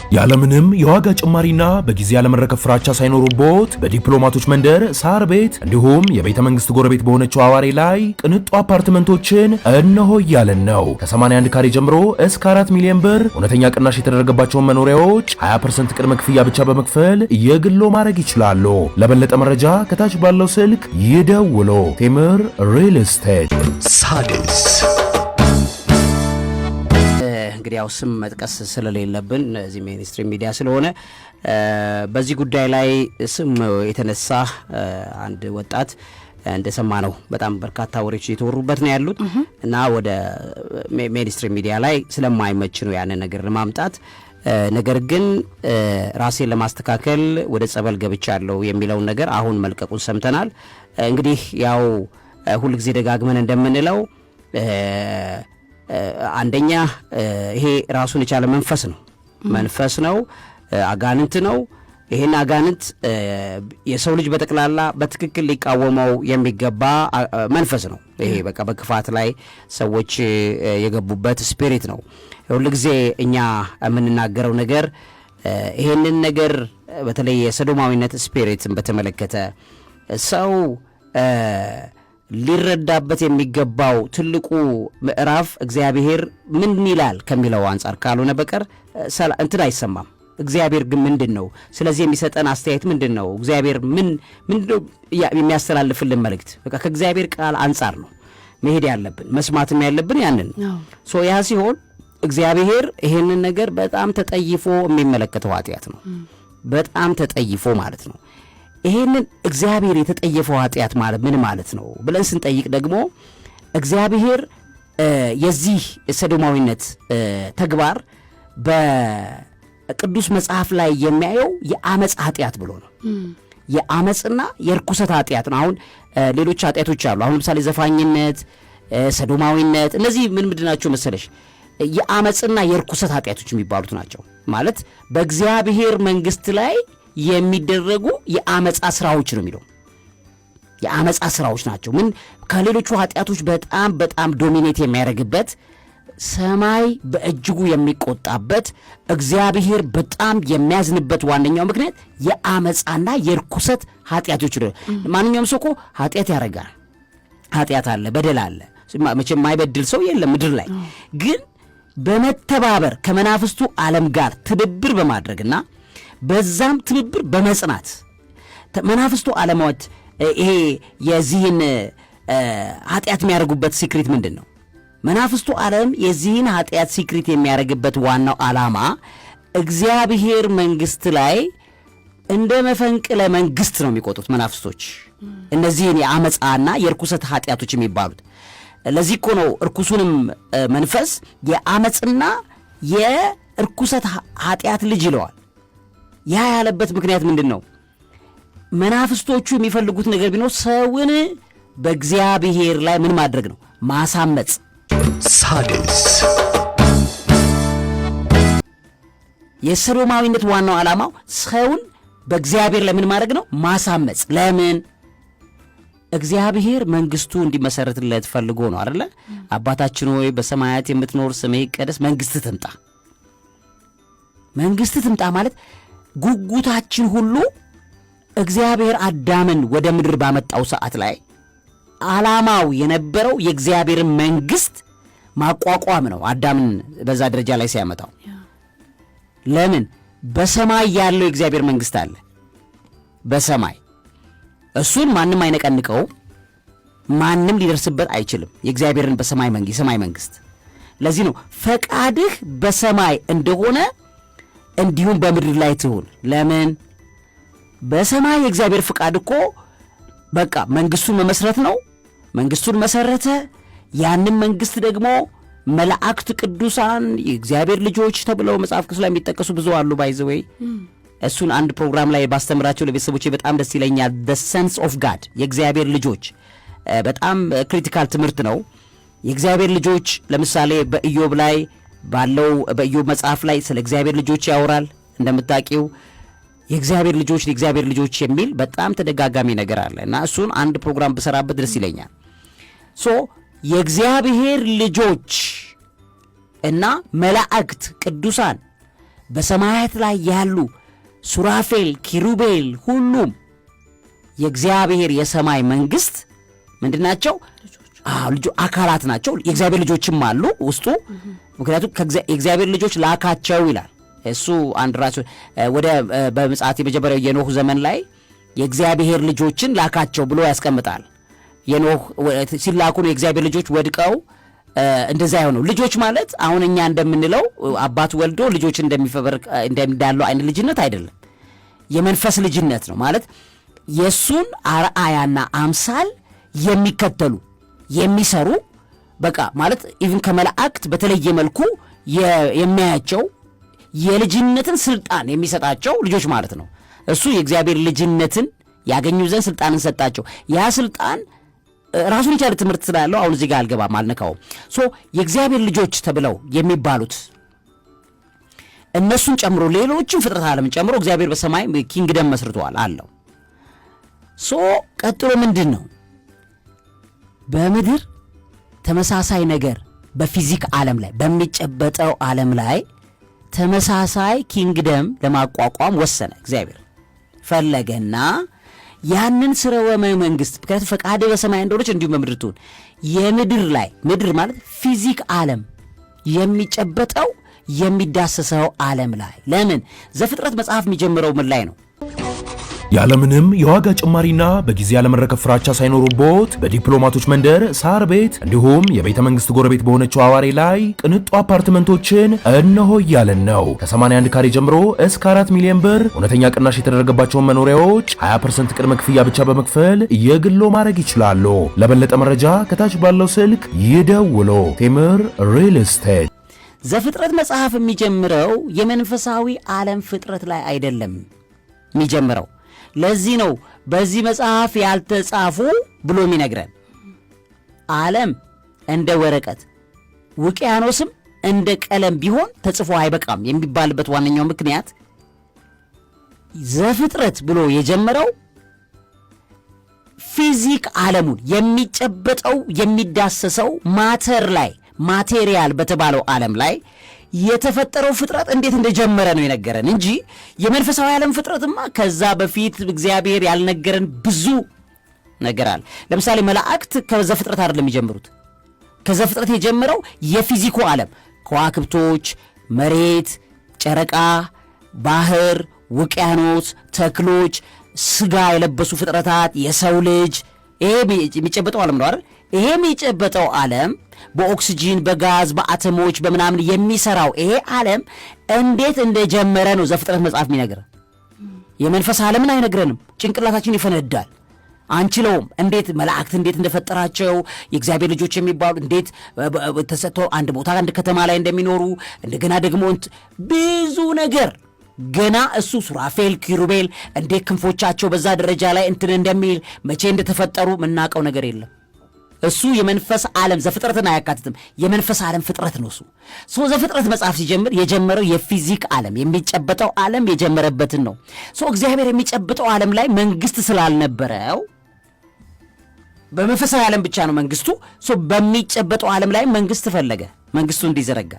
ያለምንም የዋጋ ጭማሪና በጊዜ ያለመረከብ ፍራቻ ሳይኖሩቦት በዲፕሎማቶች መንደር ሳር ቤት እንዲሁም የቤተ መንግስት ጎረቤት በሆነችው አዋሬ ላይ ቅንጡ አፓርትመንቶችን እነሆ እያለን ነው። ከ81 ካሬ ጀምሮ እስከ 4 ሚሊዮን ብር እውነተኛ ቅናሽ የተደረገባቸውን መኖሪያዎች 20% ቅድመ ክፍያ ብቻ በመክፈል የግሎ ማድረግ ይችላሉ። ለበለጠ መረጃ ከታች ባለው ስልክ ይደውሉ። ቴምር ሪል ስቴት። ሳድስ እንግዲህ ያው ስም መጥቀስ ስለሌለብን እዚህ ሜንስትሪም ሚዲያ ስለሆነ በዚህ ጉዳይ ላይ ስም የተነሳ አንድ ወጣት እንደሰማነው በጣም በርካታ ወሬዎች እየተወሩበት ነው ያሉት እና ወደ ሜንስትሪም ሚዲያ ላይ ስለማይመች ነው ያን ነገር ለማምጣት ነገር ግን ራሴን ለማስተካከል ወደ ጸበል ገብቻለሁ የሚለው ነገር አሁን መልቀቁን ሰምተናል። እንግዲህ ያው ሁሉ ጊዜ ደጋግመን እንደምንለው አንደኛ ይሄ ራሱን የቻለ መንፈስ ነው አጋንንት ነው። ይሄን አጋንንት የሰው ልጅ በተክላላ በትክክል ሊቃወመው የሚገባ መንፈስ ነው። ይሄ በቃ በክፋት ላይ ሰዎች የገቡበት ስፒሪት ነው። ሁሉ ጊዜ እኛ የምንናገረው ነገር ይሄንን ነገር በተለይ የሰዶማዊነት ስፒሪትን በተመለከተ ሰው ሊረዳበት የሚገባው ትልቁ ምዕራፍ እግዚአብሔር ምን ይላል ከሚለው አንፃር ካልሆነ በቀር እንትን አይሰማም። እግዚአብሔር ግን ምንድነው ስለዚህ የሚሰጠን አስተያየት ምንድነው? እግዚአብሔር ምንድነው የሚያስተላልፍልን መልእክት? በቃ ከእግዚአብሔር ቃል አንፃር ነው መሄድ ያለብን፣ መስማትም ያለብን ያንን ነው። ያ ሲሆን እግዚአብሔር ይሄንን ነገር በጣም ተጠይፎ የሚመለከተው ኃጢአት ነው። በጣም ተጠይፎ ማለት ነው። ይሄንን እግዚአብሔር የተጠየፈው ኃጢአት ማለት ምን ማለት ነው ብለን ስንጠይቅ ደግሞ እግዚአብሔር የዚህ ሰዶማዊነት ተግባር በቅዱስ መጽሐፍ ላይ የሚያየው የአመጽ ኃጢአት ብሎ ነው። የአመጽና የርኩሰት ኃጢአት ነው። አሁን ሌሎች ኃጢአቶች አሉ። አሁን ለምሳሌ ዘፋኝነት፣ ሰዶማዊነት እነዚህ ምን ናቸው መሰለሽ? የአመጽና የርኩሰት ኃጢአቶች የሚባሉት ናቸው። ማለት በእግዚአብሔር መንግስት ላይ የሚደረጉ የአመጻ ስራዎች ነው የሚለው። የአመጻ ስራዎች ናቸው። ምን ከሌሎቹ ኃጢአቶች በጣም ዶሚኔት የሚያደርግበት፣ ሰማይ በእጅጉ የሚቆጣበት፣ እግዚአብሔር በጣም የሚያዝንበት ዋነኛው ምክንያት የአመጻና የርኩሰት ኃጢአቶች ነው። ማንኛውም ሰው እኮ ኃጢአት ያደርጋል። ኃጢአት አለ፣ በደል አለ። መቼም የማይበድል ሰው የለም ምድር ላይ። ግን በመተባበር ከመናፍስቱ ዓለም ጋር ትብብር በማድረግና በዛም ትብብር በመጽናት መናፍስቱ ዓለማት ይሄ የዚህን ኃጢአት የሚያደርጉበት ሲክሪት ምንድን ነው? መናፍስቱ ዓለም የዚህን ኃጢአት ሲክሪት የሚያደርግበት ዋናው ዓላማ እግዚአብሔር መንግስት ላይ እንደ መፈንቅለ መንግስት ነው የሚቆጡት መናፍስቶች እነዚህን የአመፃና የርኩሰት ኃጢአቶች የሚባሉት። ለዚህ እኮ ነው እርኩሱንም መንፈስ የአመፅና የርኩሰት ኃጢአት ልጅ ይለዋል። ያ ያለበት ምክንያት ምንድን ነው? መናፍስቶቹ የሚፈልጉት ነገር ቢኖር ሰውን በእግዚአብሔር ላይ ምን ማድረግ ነው? ማሳመጽ። ሳድስ የሰዶማዊነት ዋናው ዓላማው ሰውን በእግዚአብሔር ላይ ምን ማድረግ ነው? ማሳመጽ። ለምን? እግዚአብሔር መንግስቱ እንዲመሰረትለት ፈልጎ ነው አይደለ? አባታችን ሆይ በሰማያት የምትኖር ስምህ ይቀደስ፣ መንግስትህ ትምጣ። መንግስትህ ትምጣ ማለት ጉጉታችን ሁሉ እግዚአብሔር አዳምን ወደ ምድር ባመጣው ሰዓት ላይ ዓላማው የነበረው የእግዚአብሔርን መንግስት ማቋቋም ነው። አዳምን በዛ ደረጃ ላይ ሲያመጣው ለምን? በሰማይ ያለው የእግዚአብሔር መንግስት አለ። በሰማይ እሱን ማንም አይነቀንቀው፣ ማንም ሊደርስበት አይችልም። የእግዚአብሔርን በሰማይ የሰማይ መንግስት። ለዚህ ነው ፈቃድህ በሰማይ እንደሆነ እንዲሁም በምድር ላይ ትሁን። ለምን? በሰማይ የእግዚአብሔር ፍቃድ እኮ በቃ መንግስቱን መመስረት ነው። መንግስቱን መሰረተ። ያንን መንግስት ደግሞ መላእክት ቅዱሳን የእግዚአብሔር ልጆች ተብለው መጽሐፍ ቅዱስ ላይ የሚጠቀሱ ብዙ አሉ። ባይዘዌይ እሱን አንድ ፕሮግራም ላይ ባስተምራቸው ለቤተሰቦቼ በጣም ደስ ይለኛል። the sons of God የእግዚአብሔር ልጆች በጣም ክሪቲካል ትምህርት ነው። የእግዚአብሔር ልጆች ለምሳሌ በኢዮብ ላይ ባለው በኢዮብ መጽሐፍ ላይ ስለ እግዚአብሔር ልጆች ያወራል። እንደምታውቂው የእግዚአብሔር ልጆች የሚል በጣም ተደጋጋሚ ነገር አለ እና እሱን አንድ ፕሮግራም በሰራበት ደስ ይለኛል። የእግዚአብሔር ልጆች እና መላእክት ቅዱሳን በሰማያት ላይ ያሉ ሱራፌል፣ ኪሩቤል ሁሉም የእግዚአብሔር የሰማይ መንግስት ምንድናቸው? አካላት ናቸው። የእግዚአብሔር ልጆችም አሉ ውስጡ። ምክንያቱም የእግዚአብሔር ልጆች ላካቸው ይላል። እሱ አንድ ራሱ ወደ በምጽአት የመጀመሪያው የኖህ ዘመን ላይ የእግዚአብሔር ልጆችን ላካቸው ብሎ ያስቀምጣል። የኖህ ሲላኩ ነው የእግዚአብሔር ልጆች ወድቀው እንደዛ የሆነው። ልጆች ማለት አሁን እኛ እንደምንለው አባት ወልዶ ልጆች እንደሚዳለው አይነት ልጅነት አይደለም። የመንፈስ ልጅነት ነው ማለት የሱን አርአያና አምሳል የሚከተሉ የሚሰሩ በቃ ማለት ኢቭን ከመላእክት በተለየ መልኩ የሚያያቸው የልጅነትን ስልጣን የሚሰጣቸው ልጆች ማለት ነው። እሱ የእግዚአብሔር ልጅነትን ያገኙ ዘንድ ስልጣንን ሰጣቸው። ያ ስልጣን ራሱን የቻለ ትምህርት ስላለው አሁን እዚህ ጋር አልገባም፣ አልነካውም። የእግዚአብሔር ልጆች ተብለው የሚባሉት እነሱን ጨምሮ ሌሎችን ፍጥረት ዓለምን ጨምሮ እግዚአብሔር በሰማይ ኪንግደም መስርቷል አለው። ቀጥሎ ምንድን ነው? በምድር ተመሳሳይ ነገር በፊዚክ ዓለም ላይ በሚጨበጠው ዓለም ላይ ተመሳሳይ ኪንግደም ለማቋቋም ወሰነ። እግዚአብሔር ፈለገና ያንን ስርወ መንግስት ምክንያቱም ፈቃደ በሰማይ እንደሆነች እንዲሁም በምድር ትሁን። የምድር ላይ ምድር ማለት ፊዚክ ዓለም የሚጨበጠው የሚዳሰሰው ዓለም ላይ ለምን ዘፍጥረት መጽሐፍ የሚጀምረው ምን ላይ ነው? ያለምንም የዋጋ ጭማሪና በጊዜ ያለመረከብ ፍራቻ ሳይኖሩቦት በዲፕሎማቶች መንደር ሳር ቤት እንዲሁም የቤተ መንግስት ጎረቤት በሆነችው አዋሬ ላይ ቅንጡ አፓርትመንቶችን እነሆ እያለን ነው። ከ81 ካሬ ጀምሮ እስከ 4 ሚሊዮን ብር እውነተኛ ቅናሽ የተደረገባቸውን መኖሪያዎች 20% ቅድመ ክፍያ ብቻ በመክፈል የግሎ ማድረግ ይችላሉ። ለበለጠ መረጃ ከታች ባለው ስልክ ይደውሉ። ቴምር ሪል ስቴት። ዘፍጥረት መጽሐፍ የሚጀምረው የመንፈሳዊ ዓለም ፍጥረት ላይ አይደለም የሚጀምረው። ለዚህ ነው በዚህ መጽሐፍ ያልተጻፉ ብሎ የሚነግረን። ዓለም እንደ ወረቀት ውቅያኖስም እንደ ቀለም ቢሆን ተጽፎ አይበቃም የሚባልበት ዋነኛው ምክንያት ዘፍጥረት ብሎ የጀመረው ፊዚክ ዓለሙን የሚጨበጠው የሚዳሰሰው ማተር ላይ ማቴሪያል በተባለው ዓለም ላይ የተፈጠረው ፍጥረት እንዴት እንደጀመረ ነው የነገረን እንጂ የመንፈሳዊ ዓለም ፍጥረትማ ከዛ በፊት እግዚአብሔር ያልነገረን ብዙ ነገር አለ። ለምሳሌ መላእክት ከዘፍጥረት አይደለም የሚጀምሩት። ከዘፍጥረት የጀመረው የፊዚኮ ዓለም ከዋክብቶች፣ መሬት፣ ጨረቃ፣ ባህር፣ ውቅያኖስ፣ ተክሎች፣ ስጋ የለበሱ ፍጥረታት፣ የሰው ልጅ ይሄ የሚጨበጠው ዓለም ነው አይደል? ይሄ የሚጨበጠው ዓለም በኦክሲጂን በጋዝ በአተሞች በምናምን የሚሰራው ይሄ ዓለም እንዴት እንደጀመረ ነው ዘፍጥረት መጽሐፍ የሚነግረን። የመንፈስ ዓለምን አይነግረንም። ጭንቅላታችን ይፈነዳል፣ አንችለውም። እንዴት መላእክት እንዴት እንደፈጠራቸው የእግዚአብሔር ልጆች የሚባሉ እንዴት ተሰጥቶ አንድ ቦታ አንድ ከተማ ላይ እንደሚኖሩ እንደገና ደግሞ ብዙ ነገር ገና እሱ ሱራፌል ኪሩቤል እንዴት ክንፎቻቸው በዛ ደረጃ ላይ እንትን እንደሚል መቼ እንደተፈጠሩ የምናውቀው ነገር የለም። እሱ የመንፈስ ዓለም ዘፍጥረትን አያካትትም። የመንፈስ ዓለም ፍጥረት ነው እሱ። ዘፍጥረት መጽሐፍ ሲጀምር የጀመረው የፊዚክ ዓለም የሚጨበጠው ዓለም የጀመረበትን ነው። እግዚአብሔር የሚጨበጠው ዓለም ላይ መንግስት ስላልነበረው በመንፈሳዊ ዓለም ብቻ ነው መንግስቱ። በሚጨበጠው ዓለም ላይ መንግስት ፈለገ፣ መንግስቱ እንዲዘረጋ።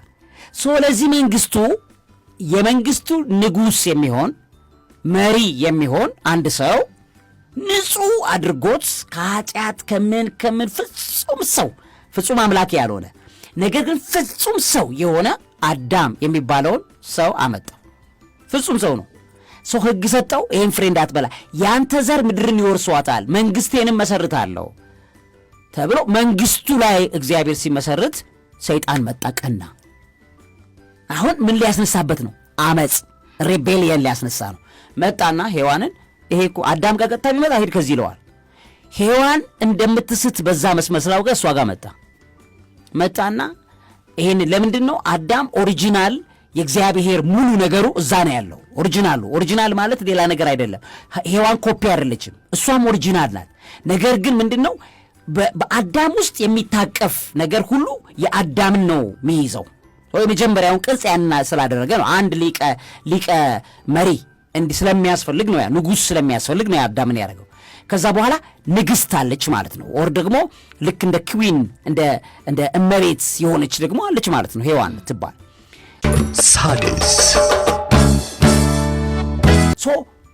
ለዚህ መንግስቱ የመንግስቱ ንጉሥ የሚሆን መሪ የሚሆን አንድ ሰው ንጹሕ አድርጎት ከኃጢአት ከምን ፍጹም ሰው ፍጹም አምላክ ያልሆነ ነገር ግን ፍጹም ሰው የሆነ አዳም የሚባለውን ሰው አመጣ። ፍጹም ሰው ነው። ሕግ ሰጠው። ይህን ፍሬ እንዳትበላ ያንተ ዘር ምድርን ይወርሷታል፣ መንግስቴንም መሰርታለሁ ተብሎ መንግስቱ ላይ እግዚአብሔር ሲመሰርት ሰይጣን መጣ፣ ቀና። አሁን ምን ሊያስነሳበት ነው? አመፅ፣ ሬቤሊየን ሊያስነሳ ነው። መጣና ሔዋንን ይሄ እኮ አዳም ጋር ቀጥታ ቢመጣ ሄድ ከዚህ ይለዋል። ሔዋን እንደምትስት በዛ መስመስላው ጋር እሷ ጋር መጣና ይሄን ለምንድን ነው አዳም ኦሪጂናል የእግዚአብሔር ሙሉ ነገሩ እዛ ነው ያለው። ኦሪጂናል ማለት ሌላ ነገር አይደለም። ሔዋን ኮፒ አይደለችም፣ እሷም ኦሪጂናል ናት። ነገር ግን ምንድነው በአዳም ውስጥ የሚታቀፍ ነገር ሁሉ የአዳምን ነው የሚይዘው። ወይ መጀመሪያውን ቅርጽ ያና ስላደረገ ነው። አንድ ሊቀ መሪ እንዲህ ስለሚያስፈልግ ነው፣ ያ ንጉሥ ስለሚያስፈልግ ነው አዳምን ያደረገው። ከዛ በኋላ ንግሥት አለች ማለት ነው። ኦር ደግሞ ልክ እንደ ክዊን እንደ እመቤት የሆነች ደግሞ አለች ማለት ነው። ሔዋን ትባል። ሣድስ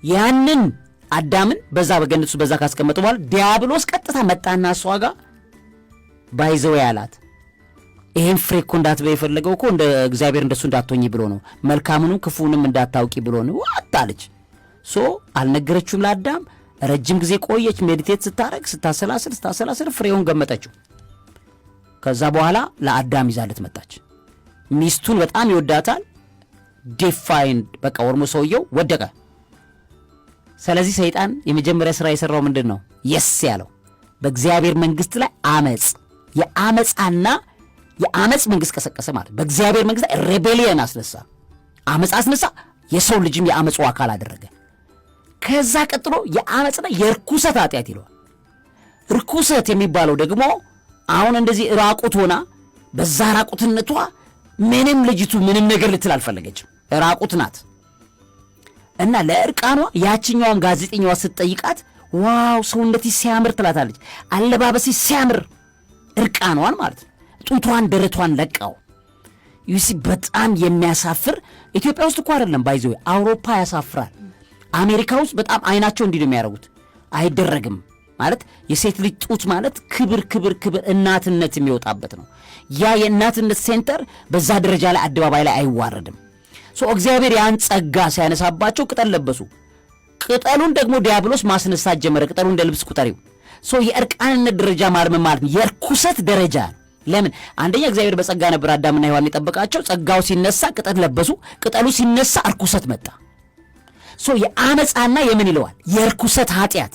ያንን አዳምን በዛ በገነት ውስጥ በዛ ካስቀመጡ በኋላ ዲያብሎስ ቀጥታ መጣና እሷ ጋር ባይዘው ያላት ይሄን ፍሬ እኮ እንዳትበይ የፈለገው እኮ እንደ እግዚአብሔር እንደሱ እንዳትሆኚ ብሎ ነው፣ መልካሙንም ክፉንም እንዳታውቂ ብሎ ነው አጣለች። አልነገረችውም ለአዳም። ረጅም ጊዜ ቆየች፣ ሜዲቴት ስታረግ ስታሰላስል ፍሬውን ገመጠችው። ከዛ በኋላ ለአዳም ይዛለት መጣች። ሚስቱን በጣም ይወዳታል። ዲፋይንድ በቃ ወርሞ ሰውየው ወደቀ። ስለዚህ ሰይጣን የመጀመሪያ ስራ የሰራው ምንድን ነው? የስ ያለው በእግዚአብሔር መንግስት ላይ አመጽ፣ የአመጻና የአመጽ መንግስት ቀሰቀሰ ማለት በእግዚአብሔር መንግስት ላይ ሬቤሊየን አስነሳ፣ አመጽ አስነሳ። የሰው ልጅም የአመጹ አካል አደረገ። ከዛ ቀጥሎ የአመጽና የርኩሰት ኃጢአት ይለዋል። ርኩሰት የሚባለው ደግሞ አሁን እንደዚህ ራቁት ሆና በዛ ራቁትነቷ ምንም ልጅቱ ምንም ነገር ልትል አልፈለገችም። ራቁት ናት እና ለእርቃኗ ያችኛዋም ጋዜጠኛዋ ስትጠይቃት ዋው ሰውነትሽ ሲያምር ትላታለች። አለባበስሽ ሲያምር፣ እርቃኗን ማለት ነው። ጡቷን ደረቷን ለቃው። ዩሲ በጣም የሚያሳፍር። ኢትዮጵያ ውስጥ እኮ አይደለም ባይዘው አውሮፓ ያሳፍራል። አሜሪካ ውስጥ በጣም አይናቸው እንዲህ ነው የሚያደርጉት። አይደረግም ማለት የሴት ልጅ ጡት ማለት ክብር ክብር ክብር እናትነት የሚወጣበት ነው። ያ የእናትነት ሴንተር በዛ ደረጃ ላይ አደባባይ ላይ አይዋረድም። እግዚአብሔር ያን ጸጋ ሲያነሳባቸው ቅጠል ለበሱ። ቅጠሉን ደግሞ ዲያብሎስ ማስነሳት ጀመረ። ቅጠሉ እንደ ልብስ ቁጠሪው። የእርቃንነት ደረጃ ማለት የርኩሰት ደረጃ። ለምን? አንደኛ እግዚአብሔር በጸጋ ነበር አዳምና ሔዋን የጠበቃቸው። ጸጋው ሲነሳ ቅጠል ለበሱ። ቅጠሉ ሲነሳ እርኩሰት መጣ። የአመፃና የምን ይለዋል የርኩሰት ኃጢአት።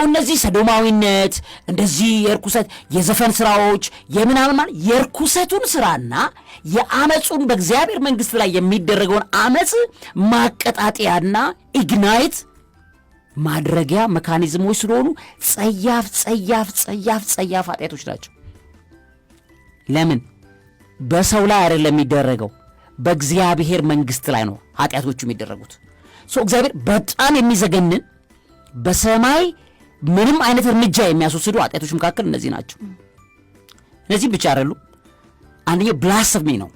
እነዚህ ሰዶማዊነት፣ እንደዚህ የርኩሰት የዘፈን ስራዎች የምናምን ማለት የርኩሰቱን ስራና የአመፁን በእግዚአብሔር መንግስት ላይ የሚደረገውን አመፅ ማቀጣጠያና ኢግናይት ማድረጊያ መካኒዝሞች ስለሆኑ ጸያፍ ጸያፍ ጸያፍ ጸያፍ ኃጢአቶች ናቸው። ለምን? በሰው ላይ አይደለም የሚደረገው፣ በእግዚአብሔር መንግስት ላይ ነው ኃጢአቶቹ የሚደረጉት። እግዚአብሔር በጣም የሚዘገንን በሰማይ ምንም አይነት እርምጃ የሚያስወስዱ ኃጢአቶች መካከል እነዚህ ናቸው። እነዚህ ብቻ አይደሉም። አንደኛው ብላስፍሚ ነው፣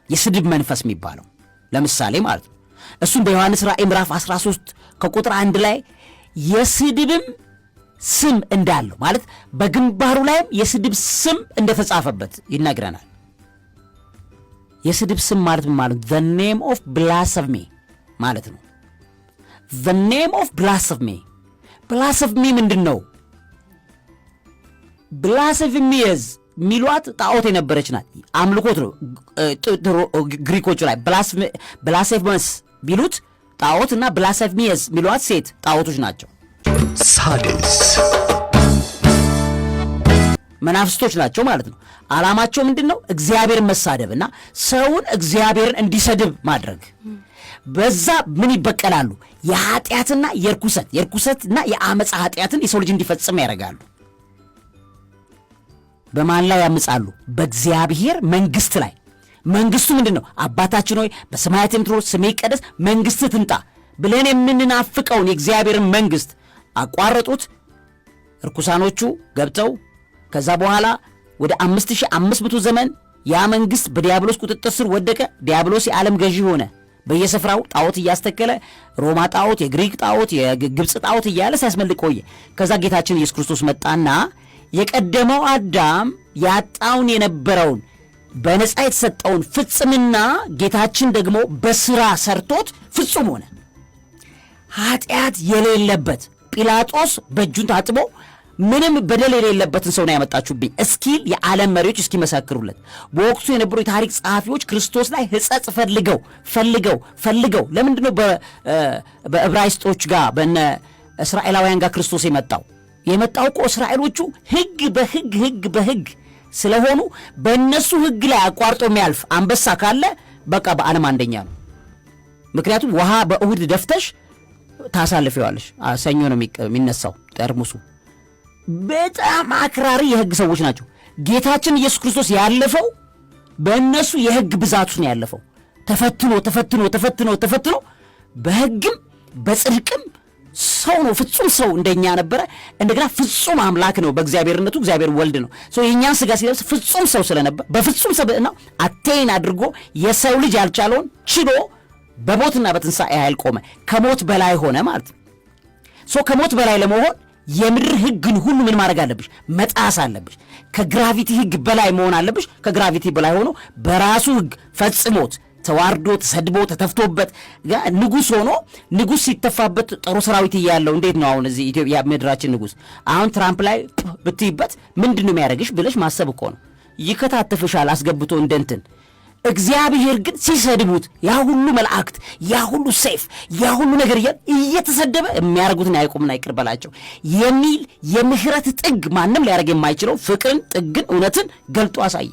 የስድብ መንፈስ የሚባለው ለምሳሌ ማለት ነው። እሱም በዮሐንስ ራእይ ምዕራፍ 13 ከቁጥር 1 ላይ የስድብም ስም እንዳለው ማለት በግንባሩ ላይም የስድብ ስም እንደተጻፈበት ይነግረናል። የስድብ ስም ማለት ምን ማለት? the name of blasphemy ማለት ነው። the name of blasphemy blasphemy ምንድን ነው? blasphemous ሚሏት ጣዖት የነበረች ናት። አምልኮት ነው። ግሪኮቹ ላይ blasphemous ቢሉት ጣዖት እና blasphemous ሚሏት ሴት ጣዖቶች ናቸው። ሳድስ መናፍስቶች ናቸው ማለት ነው። ዓላማቸው ምንድን ነው? እግዚአብሔርን መሳደብና ሰውን እግዚአብሔርን እንዲሰድብ ማድረግ። በዛ ምን ይበቀላሉ? የኃጢአትና የርኩሰትና የአመፃ ኃጢአትን የሰው ልጅ እንዲፈጽም ያደርጋሉ። በማን ላይ ያምጻሉ? በእግዚአብሔር መንግስት ላይ። መንግስቱ ምንድን ነው? አባታችን ሆይ በሰማያት የምትኖር ስምህ ይቀደስ፣ መንግስትህ ትምጣ ብለን የምንናፍቀውን የእግዚአብሔርን መንግስት አቋረጡት። እርኩሳኖቹ ገብተው ከዛ በኋላ ወደ 5500 ዘመን ያ መንግስት በዲያብሎስ ቁጥጥር ስር ወደቀ። ዲያብሎስ የዓለም ገዢ ሆነ። በየስፍራው ጣዖት እያስተከለ ሮማ ጣዖት፣ የግሪክ ጣዖት፣ የግብፅ ጣዖት እያለ ሲያስመልክ ቆየ። ከዛ ጌታችን ኢየሱስ ክርስቶስ መጣና የቀደመው አዳም ያጣውን የነበረውን በነፃ የተሰጠውን ፍጽምና ጌታችን ደግሞ በስራ ሰርቶት ፍጹም ሆነ። ኃጢአት የሌለበት ጲላጦስ በእጁን ታጥቦ ምንም በደል የሌለበትን ሰው ነው ያመጣችሁብኝ እስኪል የዓለም መሪዎች እስኪመሰክሩለት፣ በወቅቱ የነበሩ የታሪክ ጸሐፊዎች ክርስቶስ ላይ ሕጸጽ ፈልገው ለምንድን ነው በዕብራይስጦች ጋር በነ እስራኤላውያን ጋር ክርስቶስ የመጣው እኮ እስራኤሎቹ ሕግ በሕግ ስለሆኑ በእነሱ ሕግ ላይ አቋርጦ የሚያልፍ አንበሳ ካለ በቃ በዓለም አንደኛ ነው። ምክንያቱም ውሃ በእሁድ ደፍተሽ ታሳልፊዋለሽ፣ ሰኞ ነው የሚነሳው ጠርሙሱ። በጣም አክራሪ የሕግ ሰዎች ናቸው። ጌታችን ኢየሱስ ክርስቶስ ያለፈው በእነሱ የሕግ ብዛት ውስጥ ነው ያለፈው። ተፈትኖ በሕግም በጽድቅም ሰው ነው፣ ፍጹም ሰው እንደኛ ነበረ። እንደገና ፍጹም አምላክ ነው በእግዚአብሔርነቱ። እግዚአብሔር ወልድ ነው። የእኛን ሥጋ ሲለብስ ፍጹም ሰው ስለነበር በፍጹም ሰብዕናው አቴን አድርጎ የሰው ልጅ ያልቻለውን ችሎ በሞትና በትንሣኤ ኃይል ቆመ፣ ከሞት በላይ ሆነ ማለት ነው። ከሞት በላይ ለመሆን የምድር ሕግን ሁሉ ምን ማድረግ አለብሽ? መጣስ አለብሽ። ከግራቪቲ ሕግ በላይ መሆን አለብሽ። ከግራቪቲ በላይ ሆኖ በራሱ ሕግ ፈጽሞት ተዋርዶ ተሰድቦ ተተፍቶበት ንጉሥ ሆኖ ንጉሥ ሲተፋበት ጦር ሰራዊት እያለው እንዴት ነው አሁን እዚህ ኢትዮጵያ ምድራችን ንጉሥ አሁን ትራምፕ ላይ ብትይበት ምንድን ነው የሚያደርግሽ ብለሽ ማሰብ እኮ ነው። ይከታተፍሻል አስገብቶ እንደንትን። እግዚአብሔር ግን ሲሰድቡት ያ ሁሉ መላእክት ያ ሁሉ ሰይፍ ያ ሁሉ ነገር እየተሰደበ የሚያደርጉትን ያይቆምና ይቅር በላቸው የሚል የምህረት ጥግ ማንም ሊያደርግ የማይችለው ፍቅርን፣ ጥግን፣ እውነትን ገልጦ አሳየ።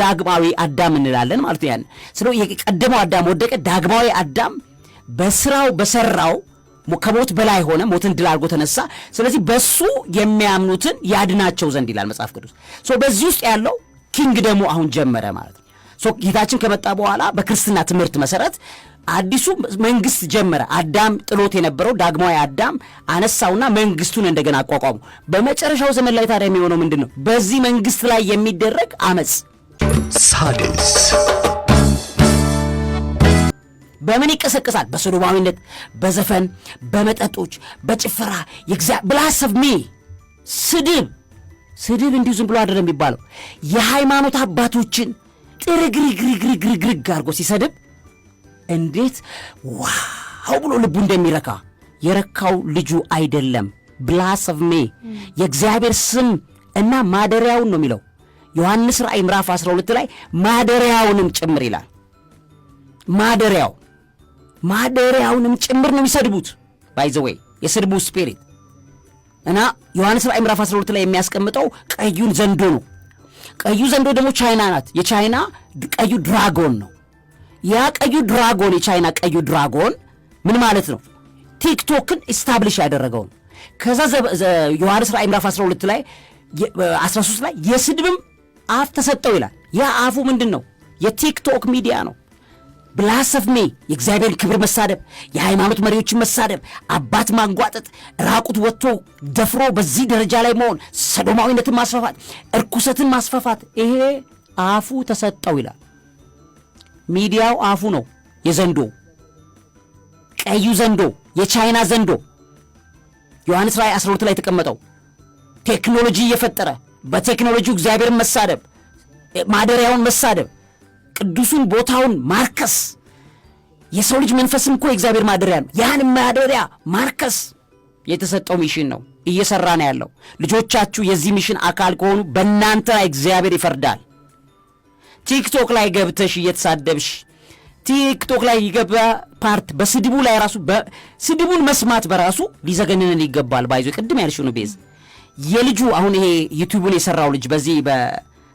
ዳግማዊ አዳም እንላለን ማለት ያን ስለዚህ የቀደመው አዳም ወደቀ። ዳግማዊ አዳም በስራው በሰራው ከሞት በላይ ሆነ፣ ሞትን ድል አድርጎ ተነሳ። ስለዚህ በሱ የሚያምኑትን ያድናቸው ዘንድ ይላል መጽሐፍ ቅዱስ። በዚህ ውስጥ ያለው ኪንግ ደግሞ አሁን ጀመረ ማለት ነው። ጌታችን ከመጣ በኋላ በክርስትና ትምህርት መሰረት አዲሱ መንግስት ጀመረ። አዳም ጥሎት የነበረው ዳግማዊ አዳም አነሳውና መንግስቱን እንደገና አቋቋሙ። በመጨረሻው ዘመን ላይ ታዲያ የሚሆነው ምንድን ነው? በዚህ መንግስት ላይ የሚደረግ አመጽ ሳድስ በምን ይቀሰቀሳል? በሶዶማዊነት፣ በዘፈን፣ በመጠጦች፣ በጭፈራ ብላሰፍሚ ስድብ እንዲሁ ዝም ብሎ አይደለም የሚባለው። የሃይማኖት አባቶችን ጥርግርግርግርግርግ አድርጎ ሲሰድብ እንዴት ዋው ብሎ ልቡ እንደሚረካ የረካው ልጁ አይደለም። ብላሰፍሚ የእግዚአብሔር ስም እና ማደሪያውን ነው የሚለው ዮሐንስ ራእይ ምዕራፍ 12 ላይ ማደሪያውንም ጭምር ይላል። ማደሪያውንም ጭምር ነው የሚሰድቡት። ባይ ዘ ዌይ የስድቡ ስፒሪት እና ዮሐንስ ራእይ ምዕራፍ 12 ላይ የሚያስቀምጠው ቀዩን ዘንዶ ነው። ቀዩ ዘንዶ ደግሞ ቻይና ናት። የቻይና ቀዩ ድራጎን ነው። ያ ቀዩ ድራጎን የቻይና ቀዩ ድራጎን ምን ማለት ነው? ቲክቶክን ኢስታብሊሽ ያደረገው ነው። ከዛ ዮሐንስ ራእይ ምዕራፍ 12 ላይ 13 ላይ የስድብም አፍ ተሰጠው ይላል። ያ አፉ ምንድን ነው? የቲክቶክ ሚዲያ ነው። ብላሰፍሜ የእግዚአብሔርን ክብር መሳደብ፣ የሃይማኖት መሪዎችን መሳደብ፣ አባት ማንጓጠጥ፣ ራቁት ወጥቶ ደፍሮ በዚህ ደረጃ ላይ መሆን፣ ሰዶማዊነትን ማስፋፋት፣ እርኩሰትን ማስፋፋት፣ ይሄ አፉ ተሰጠው ይላል። ሚዲያው አፉ ነው። የዘንዶ ቀዩ ዘንዶ የቻይና ዘንዶ ዮሐንስ ራእይ 12 ላይ የተቀመጠው ቴክኖሎጂ እየፈጠረ በቴክኖሎጂው እግዚአብሔርን መሳደብ፣ ማደሪያውን መሳደብ፣ ቅዱሱን ቦታውን ማርከስ። የሰው ልጅ መንፈስም እኮ የእግዚአብሔር ማደሪያ ነው። ያን ማደሪያ ማርከስ የተሰጠው ሚሽን ነው። እየሰራ ነው ያለው። ልጆቻችሁ የዚህ ሚሽን አካል ከሆኑ በእናንተ ላይ እግዚአብሔር ይፈርዳል። ቲክቶክ ላይ ገብተሽ እየተሳደብሽ ቲክቶክ ላይ ይገባ ፓርት በስድቡ ላይ ራሱ በስድቡን መስማት በራሱ ሊዘገንነን ይገባል። ባይዞ ቅድም ያልሽው ነው ቤዝ የልጁ አሁን ይሄ ዩቲዩብን የሰራው ልጅ በዚህ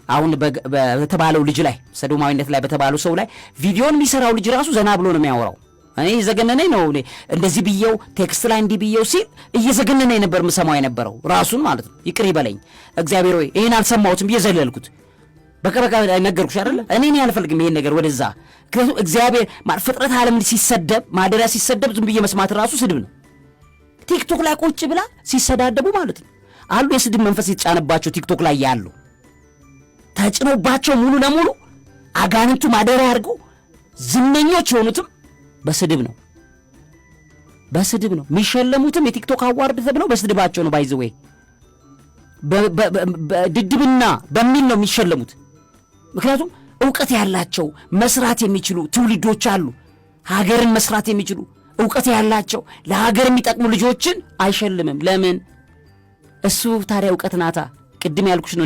አሁን በተባለው ልጅ ላይ ሰዶማዊነት ላይ በተባለው ሰው ላይ ቪዲዮን የሚሰራው ልጅ ራሱ ዘና ብሎ ነው የሚያወራው። እኔ እየዘገነነኝ ነው እንደዚህ ብየው ቴክስት ላይ እንዲህ ብየው ሲል እየዘገነነኝ ነበር የምሰማው የነበረው ራሱን ማለት ነው። ይቅር ይበለኝ እግዚአብሔር ሆይ ይሄን አልሰማሁትም ብዬ ዘለልኩት። በቃ ነገርኩሽ አይደለ? እኔ አልፈልግም ይሄን ነገር ወደዛ። እግዚአብሔር ፍጥረት ዓለም ሲሰደብ ማደሪያ ሲሰደብ ዝም ብዬ መስማት ራሱ ስድብ ነው። ቲክቶክ ላይ ቁጭ ብላ ሲሰዳደቡ ማለት ነው አሉ። የስድብ መንፈስ የተጫነባቸው ቲክቶክ ላይ ያሉ ተጭኖባቸው ሙሉ ለሙሉ አጋንንቱ ማደሪያ አድርገው ዝነኞች የሆኑትም በስድብ ነው። የሚሸለሙትም የቲክቶክ አዋርድ ተብለው በስድባቸው ነው። ባይዘዌ በድድብና በሚል ነው የሚሸለሙት። ምክንያቱም ዕውቀት ያላቸው መስራት የሚችሉ ትውልዶች አሉ። ሀገርን መስራት የሚችሉ ዕውቀት ያላቸው ለሀገር የሚጠቅሙ ልጆችን አይሸልምም። ለምን? እሱ ታዲያ ዕውቀት ናታ። ቅድም ያልኩሽ ነው።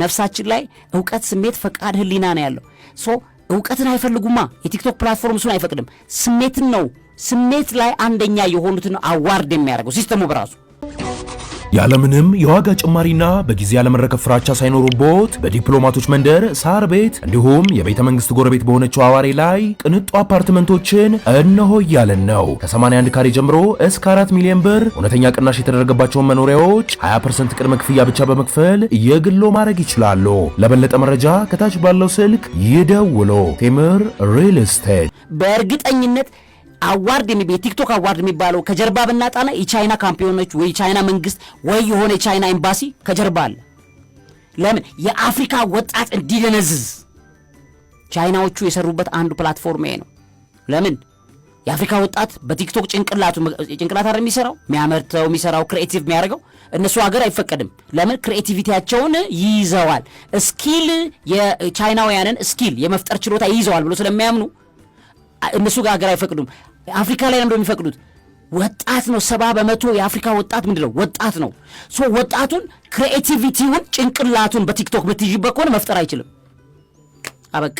ነፍሳችን ላይ ዕውቀት፣ ስሜት፣ ፈቃድ፣ ህሊና ነው ያለው። ዕውቀትን አይፈልጉማ። የቲክቶክ ፕላትፎርም እሱን አይፈቅድም። ስሜትን ነው። ስሜት ላይ አንደኛ የሆኑትን አዋርድ የሚያደርገው ሲስተሙ በራሱ ያለምንም የዋጋ ጭማሪና በጊዜ ያለመረከብ ፍራቻ ሳይኖሩቦት በዲፕሎማቶች መንደር ሳር ቤት እንዲሁም የቤተ መንግስት ጎረቤት በሆነችው አዋሬ ላይ ቅንጡ አፓርትመንቶችን እነሆ እያለን ነው። ከ81 ካሬ ጀምሮ እስከ 4 ሚሊዮን ብር እውነተኛ ቅናሽ የተደረገባቸውን መኖሪያዎች 20% ቅድመ ክፍያ ብቻ በመክፈል የግሎ ማድረግ ይችላሉ። ለበለጠ መረጃ ከታች ባለው ስልክ ይደውሉ። ቴምር ሪል ስቴት በእርግጠኝነት አዋርድ የቲክቶክ አዋርድ የሚባለው ከጀርባ ብናጣና የቻይና ካምፒዮኖች ወይ ቻይና መንግስት ወይ የሆነ የቻይና ኤምባሲ ከጀርባ አለ። ለምን? የአፍሪካ ወጣት እንዲደነዝዝ ቻይናዎቹ የሰሩበት አንዱ ፕላትፎርም ነው። ለምን የአፍሪካ ወጣት በቲክቶክ ጭንቅላት አይደል የሚሰራው የሚሰራው ክሬቲቭ የሚያደርገው እነሱ ሀገር አይፈቀድም። ለምን ክሬቲቪቲያቸውን ይይዘዋል። ስኪል የቻይናውያንን ስኪል የመፍጠር ችሎታ ይይዘዋል ብሎ ስለሚያምኑ እነሱ ጋር ሀገር አይፈቅዱም። አፍሪካ ላይ ነው የሚፈቅዱት። ወጣት ነው 70% የአፍሪካ ወጣት ምንድነው ወጣት ነው። ወጣቱን ክሬቲቪቲውን ጭንቅላቱን በቲክቶክ ምትይዥበት ከሆነ መፍጠር አይችልም። አበቅ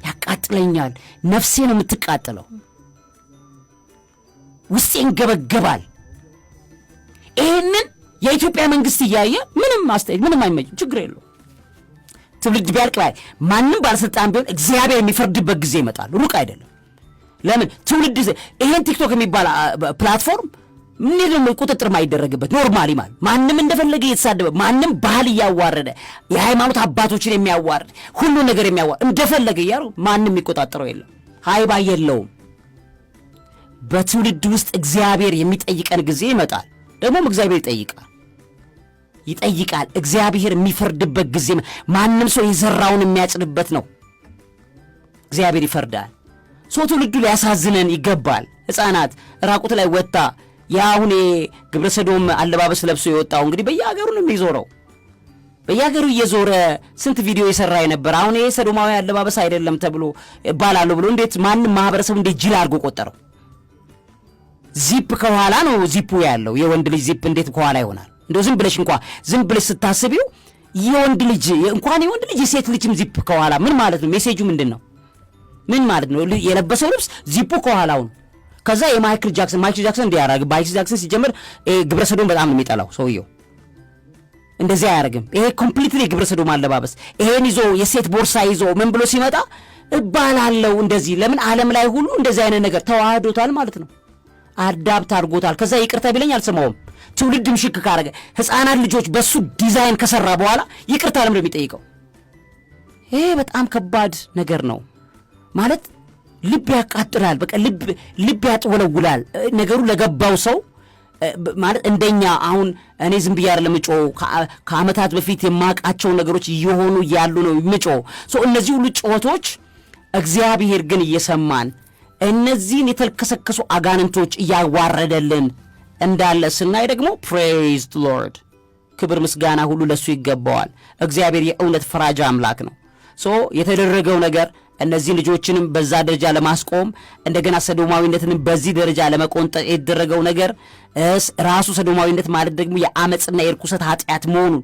ያቃጥለኛል፣ ነፍሴ ነው የምትቃጠለው፣ ውስጤ ይንገበገባል። ይሄንን የኢትዮጵያ መንግስት እያየ ምንም አይመጭም፣ ችግር የለው። ትውልድ ቢያልቅ ማንም ባለስልጣን ቢሆን እግዚአብሔር የሚፈርድበት ጊዜ ይመጣል፣ ሩቅ አይደለም። ለምን ትውልድ ይሄን ቲክቶክ የሚባል ፕላትፎርም ምንም ቁጥጥር ማይደረግበት ኖርማሊ ማለት ማንም እንደፈለገ እየተሳደበ ማንም ባህል እያዋረደ የሃይማኖት አባቶችን የሚያዋርድ ሁሉ ነገር የሚያዋርድ እንደፈለገ እያሉ ማንም የሚቆጣጠረው የለም፣ ሃይባ የለውም። በትውልድ ውስጥ እግዚአብሔር የሚጠይቀን ጊዜ ይመጣል። ደግሞም እግዚአብሔር ይጠይቃል። እግዚአብሔር የሚፈርድበት ጊዜ ማንም ሰው የዘራውን የሚያጭድበት ነው። እግዚአብሔር ይፈርዳል። ትውልዱ ሊያሳዝነን ይገባል። ሕፃናት ራቁት ላይ ወጣ ያሁን ግብረ ሰዶም አለባበስ ለብሶ የወጣው እንግዲህ በየሀገሩ ነው የሚዞረው። በየሀገሩ እየዞረ ስንት ቪዲዮ የሰራ የነበር አሁን ይሄ ሰዶማዊ አለባበስ አይደለም ተብሎ ባላለው ብሎ እንዴት ማንም ማህበረሰቡ እንዴት ጅል አድርጎ ቆጠረው። ዚፕ ከኋላ ነው ዚፑ ያለው። የወንድ ልጅ ዚፕ እንዴት ከኋላ ይሆናል? እንደው ዝም ብለሽ ስታስቢው የወንድ ልጅ እንኳን የወንድ ልጅ የሴት ልጅም ዚፕ ከኋላ ምን ማለት ነው? ሜሴጁ ምንድነው? ምን ማለት ነው? የለበሰው ልብስ ዚፑ ከኋላው ነው። ከዛ ማይክል ጃክሰን እንዲያረግ ማይክል ጃክሰን ሲጀምር ግብረ ሰዶም በጣም ነው የሚጠላው ሰውየው። እንደዚህ አያረግም። ይሄ ኮምፕሊትሊ ግብረ ሰዶም አለባበስ ይሄን ይዞ የሴት ቦርሳ ይዞ ምን ብሎ ሲመጣ እባላለው እንደዚህ። ለምን ዓለም ላይ ሁሉ እንደዚህ አይነት ነገር ተዋህዶታል ማለት ነው። አዳፕት አድርጎታል። ከዛ ይቅርታ ቢለኝ አልሰማውም። ትውልድም ሽክ ካረገ ህፃናት ልጆች በሱ ዲዛይን ከሰራ በኋላ ይቅርታ ለምን የሚጠይቀው? ይሄ በጣም ከባድ ነገር ነው ማለት ልብ ያቃጥላል። በቃ ልብ ያጥወለውላል ነገሩ ለገባው ሰው ማለት እንደኛ አሁን እኔ ዝም ብዬ አይደለም የምጮው ከአመታት በፊት የማቃቸው ነገሮች እየሆኑ ያሉ ነው የምጮው። እነዚህ ሁሉ ጩኸቶች እግዚአብሔር ግን እየሰማን እነዚህን የተልከሰከሱ አጋንንቶች እያዋረደልን እንዳለ ስናይ ደግሞ ፕሬይዝ ዘ ሎርድ ክብር ምስጋና ሁሉ ለሱ ይገባዋል። እግዚአብሔር የእውነት ፈራጅ አምላክ ነው። የተደረገው ነገር እነዚህ ልጆችንም በዛ ደረጃ ለማስቆም እንደገና ሰዶማዊነትንም በዚህ ደረጃ ለመቆንጠጥ የተደረገው ነገር ራሱ ሰዶማዊነት ማለት ደግሞ የአመጽና የርኩሰት ኃጢአት መሆኑን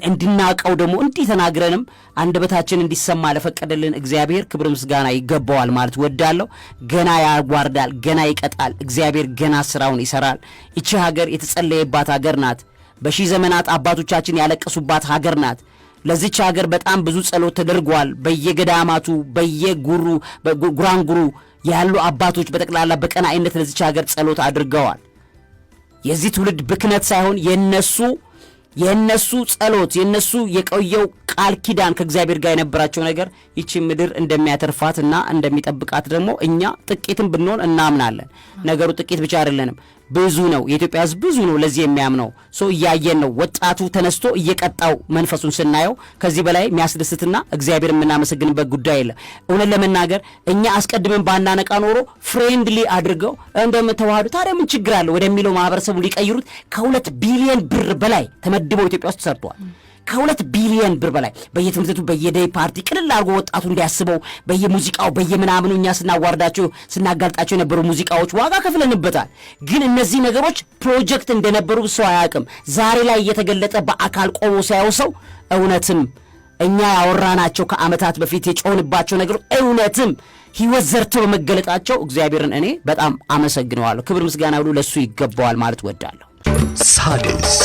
እንድናቀው ደግሞ እንዲህ ተናግረንም አንደበታችን እንዲሰማ ለፈቀደልን እግዚአብሔር ክብር ምስጋና ይገባዋል ማለት ወዳለው። ገና ያዋርዳል፣ ገና ይቀጣል። እግዚአብሔር ገና ስራውን ይሰራል። ይቺ ሀገር የተጸለየባት ሀገር ናት። በሺህ ዘመናት አባቶቻችን ያለቀሱባት ሀገር ናት። ለዚች ሀገር በጣም ብዙ ጸሎት ተደርጓል። በየገዳማቱ በየጉራንጉሩ ያሉ አባቶች በጠቅላላ በቀናኢነት ለዚች ሀገር ጸሎት አድርገዋል። የዚህ ትውልድ ብክነት ሳይሆን የነሱ ጸሎት የነሱ የቆየው ቃል ኪዳን ከእግዚአብሔር ጋር የነበራቸው ነገር ይቺ ምድር እንደሚያተርፋትና እንደሚጠብቃት ደግሞ እኛ ጥቂትም ብንሆን እናምናለን። ነገሩ ጥቂት ብቻ አይደለንም፣ ብዙ ነው። የኢትዮጵያ ሕዝብ ብዙ ነው ለዚህ የሚያምነው። እያየን ነው። ወጣቱ ተነስቶ እየቀጣው መንፈሱን ስናየው ከዚህ በላይ የሚያስደስትና እግዚአብሔር የምናመሰግንበት ጉዳይ የለም። እውነት ለመናገር እኛ አስቀድመን ባናነቃ ኖሮ ፍሬንድሊ አድርገው እንደምተዋህዱ ታዲያ ምን ችግር አለ ወደሚለው ማህበረሰቡ ሊቀይሩት ከ2 ቢሊዮን ብር በላይ ተመድበው ኢትዮጵያ ውስጥ ተሰርቷል። ከ2 ቢሊዮን ብር በላይ በየትምህርት ቤቱ በየዴይ ፓርቲ ቅልል አድርጎ ወጣቱ እንዲያስበው በየሙዚቃው በየምናምኑ እኛ ስናጋልጣቸው የነበሩ ሙዚቃዎች ዋጋ ከፍለንበታል። ግን እነዚህ ነገሮች ፕሮጀክት እንደነበሩ ሰው አያውቅም። ዛሬ ላይ እየተገለጠ በአካል ቆሞ ሳያው ሰው እውነትም እኛ ያወራናቸው ከአመታት በፊት የጮህንባቸው ነገሮች እውነትም ሕይወት ዘርተው በመገለጣቸው እግዚአብሔርን እኔ በጣም አመሰግነዋለሁ። ክብር ምስጋና ሁሉ ለሱ ይገባዋል ማለት ወዳለሁ። ሣድስ